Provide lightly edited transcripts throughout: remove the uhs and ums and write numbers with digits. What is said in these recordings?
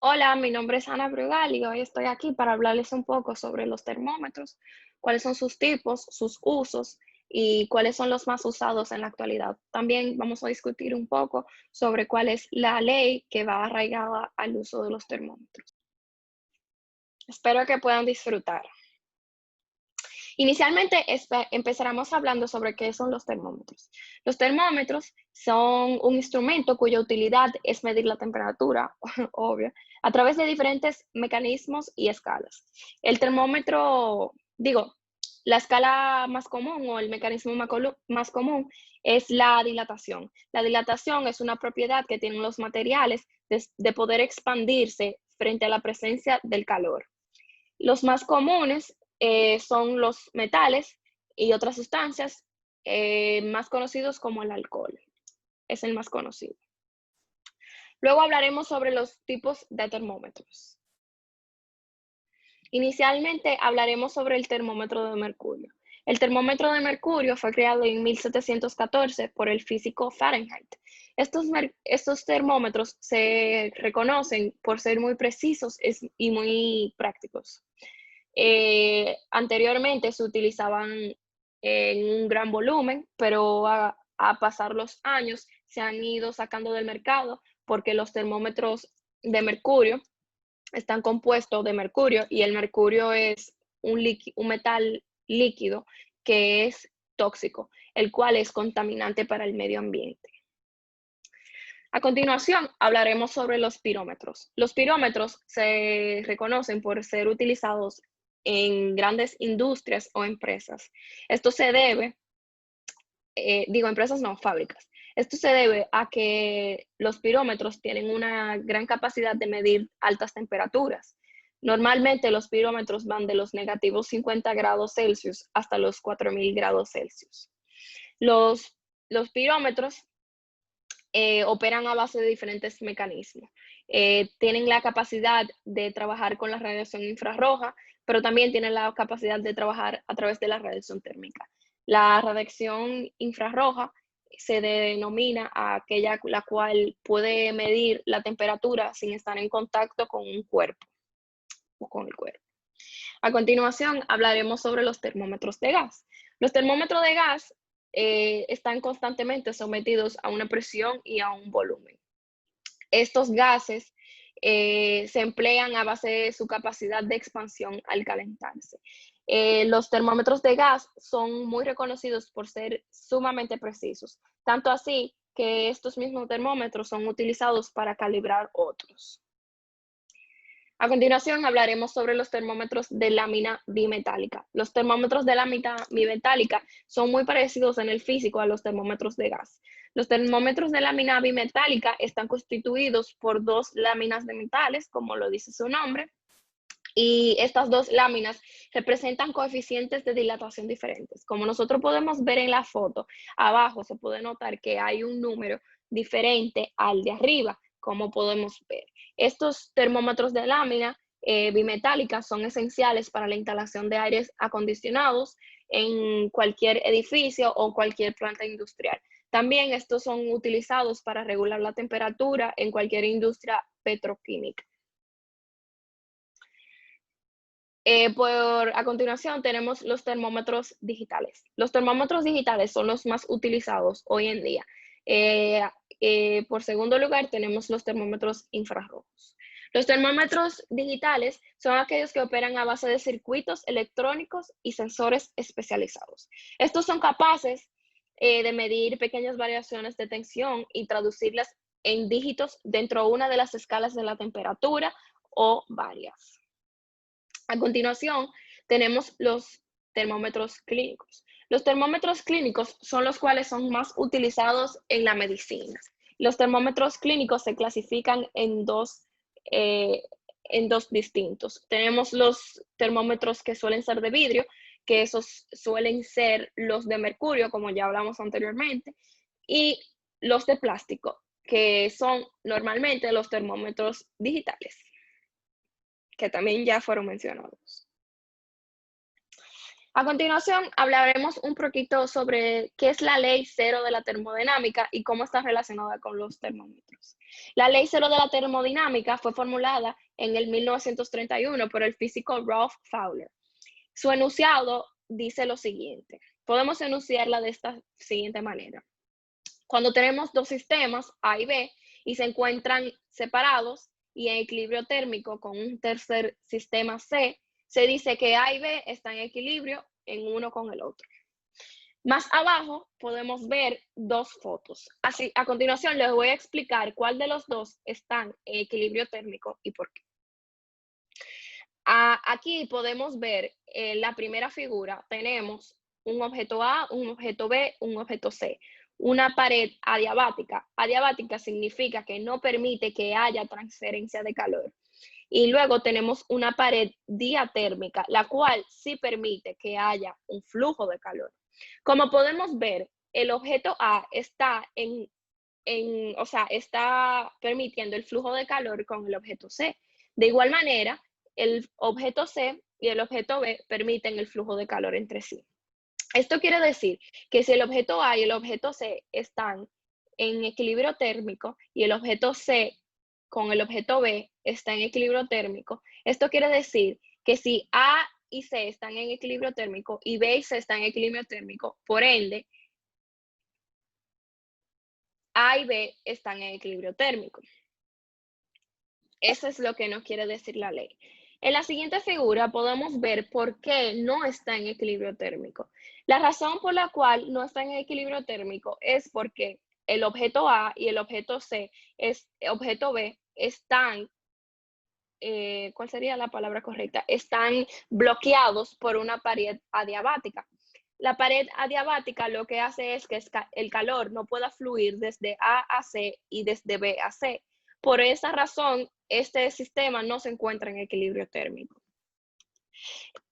Hola, mi nombre es Ana Brugal y hoy estoy aquí para hablarles un poco sobre los termómetros, cuáles son sus tipos, sus usos y cuáles son los más usados en la actualidad. También vamos a discutir un poco sobre cuál es la ley que va arraigada al uso de los termómetros. Espero que puedan disfrutar. Inicialmente empezaremos hablando sobre qué son los termómetros. Los termómetros son un instrumento cuya utilidad es medir la temperatura, obvio, a través de diferentes mecanismos y escalas. El termómetro, digo, la escala más común o el mecanismo más común es la dilatación. La dilatación es una propiedad que tienen los materiales de poder expandirse frente a la presencia del calor. Los más comunes son los metales y otras sustancias más conocidos como el alcohol. Es el más conocido. Luego hablaremos sobre los tipos de termómetros. Inicialmente hablaremos sobre el termómetro de mercurio. El termómetro de mercurio fue creado en 1714 por el físico Fahrenheit. Estos termómetros se reconocen por ser muy precisos y muy prácticos. Anteriormente se utilizaban en un gran volumen, pero a pasar los años se han ido sacando del mercado porque los termómetros de mercurio están compuestos de mercurio y el mercurio es un metal líquido que es tóxico, el cual es contaminante para el medio ambiente. A continuación, hablaremos sobre los pirómetros. Los pirómetros se reconocen por ser utilizados en grandes industrias o empresas. Esto se debe, empresas no, fábricas. Esto se debe a que los pirómetros tienen una gran capacidad de medir altas temperaturas. Normalmente los pirómetros van de los negativos 50 grados Celsius hasta los 4000 grados Celsius. Los pirómetros operan a base de diferentes mecanismos. Tienen la capacidad de trabajar con la radiación infrarroja, pero también tienen la capacidad de trabajar a través de la radiación térmica. La radiación infrarroja se denomina a aquella la cual puede medir la temperatura sin estar en contacto con un cuerpo o con el cuerpo. A continuación, hablaremos sobre los termómetros de gas. Los termómetros de gas están constantemente sometidos a una presión y a un volumen. Estos gases se emplean a base de su capacidad de expansión al calentarse. Los termómetros de gas son muy reconocidos por ser sumamente precisos, tanto así que estos mismos termómetros son utilizados para calibrar otros. A continuación hablaremos sobre los termómetros de lámina bimetálica. Los termómetros de lámina bimetálica son muy parecidos en el físico a los termómetros de gas. Los termómetros de lámina bimetálica están constituidos por dos láminas de metales, como lo dice su nombre, y estas dos láminas representan coeficientes de dilatación diferentes. Como nosotros podemos ver en la foto, abajo se puede notar que hay un número diferente al de arriba, como podemos ver. Estos termómetros de lámina bimetálica son esenciales para la instalación de aires acondicionados en cualquier edificio o cualquier planta industrial. También estos son utilizados para regular la temperatura en cualquier industria petroquímica. A continuación tenemos los termómetros digitales. Los termómetros digitales son los más utilizados hoy en día. Eh, por segundo lugar tenemos los termómetros infrarrojos. Los termómetros digitales son aquellos que operan a base de circuitos electrónicos y sensores especializados. Estos son capaces de medir pequeñas variaciones de tensión y traducirlas en dígitos dentro de una de las escalas de la temperatura o varias. A continuación, tenemos los termómetros clínicos. Los termómetros clínicos son los cuales son más utilizados en la medicina. Los termómetros clínicos se clasifican eh, en dos distintos. Tenemos los termómetros que suelen ser de vidrio, que esos suelen ser los de mercurio, como ya hablamos anteriormente, y los de plástico, que son normalmente los termómetros digitales, que también ya fueron mencionados. A continuación, hablaremos un poquito sobre qué es la ley cero de la termodinámica y cómo está relacionada con los termómetros. La ley cero de la termodinámica fue formulada en el 1931 por el físico Ralph Fowler. Su enunciado dice lo siguiente. Podemos enunciarla de esta siguiente manera. Cuando tenemos dos sistemas, A y B, y se encuentran separados y en equilibrio térmico con un tercer sistema C, se dice que A y B están en equilibrio en uno con el otro. Más abajo podemos ver dos fotos. Así, a continuación les voy a explicar cuál de los dos están en equilibrio térmico y por qué. Aquí podemos ver en la primera figura, tenemos un objeto A, un objeto B, un objeto C. Una pared adiabática. Adiabática significa que no permite que haya transferencia de calor. Y luego tenemos una pared diatérmica, la cual sí permite que haya un flujo de calor. Como podemos ver, el objeto A está está permitiendo el flujo de calor con el objeto C. De igual manera, el objeto C y el objeto B permiten el flujo de calor entre sí. Esto quiere decir que si el objeto A y el objeto C están en equilibrio térmico y el objeto C con el objeto B está en equilibrio térmico, esto quiere decir que si A y C están en equilibrio térmico y B y C están en equilibrio térmico, por ende, A y B están en equilibrio térmico. Eso es lo que nos quiere decir la ley. En la siguiente figura podemos ver por qué no está en equilibrio térmico. La razón por la cual no está en equilibrio térmico es porque el objeto A y el objeto C, objeto B, están, ¿cuál sería la palabra correcta? Están bloqueados por una pared adiabática. La pared adiabática lo que hace es que el calor no pueda fluir desde A a C y desde B a C. Por esa razón, este sistema no se encuentra en equilibrio térmico.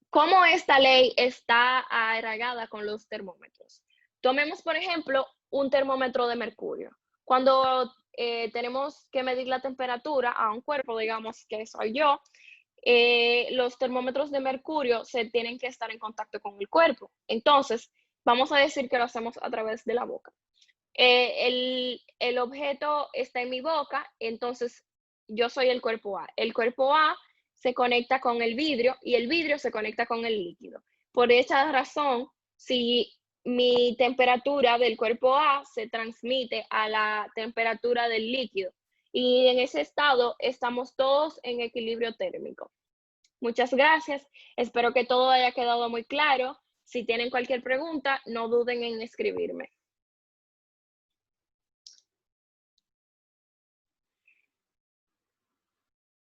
¿Cómo esta ley está arraigada con los termómetros? Tomemos, por ejemplo, un termómetro de mercurio. Cuando tenemos que medir la temperatura a un cuerpo, digamos que soy yo, los termómetros de mercurio se tienen que estar en contacto con el cuerpo. Entonces, vamos a decir que lo hacemos a través de la boca. El objeto está en mi boca, entonces yo soy el cuerpo A. El cuerpo A se conecta con el vidrio y el vidrio se conecta con el líquido. Por esa razón, si mi temperatura del cuerpo A se transmite a la temperatura del líquido y en ese estado estamos todos en equilibrio térmico. Muchas gracias. Espero que todo haya quedado muy claro. Si tienen cualquier pregunta, no duden en escribirme.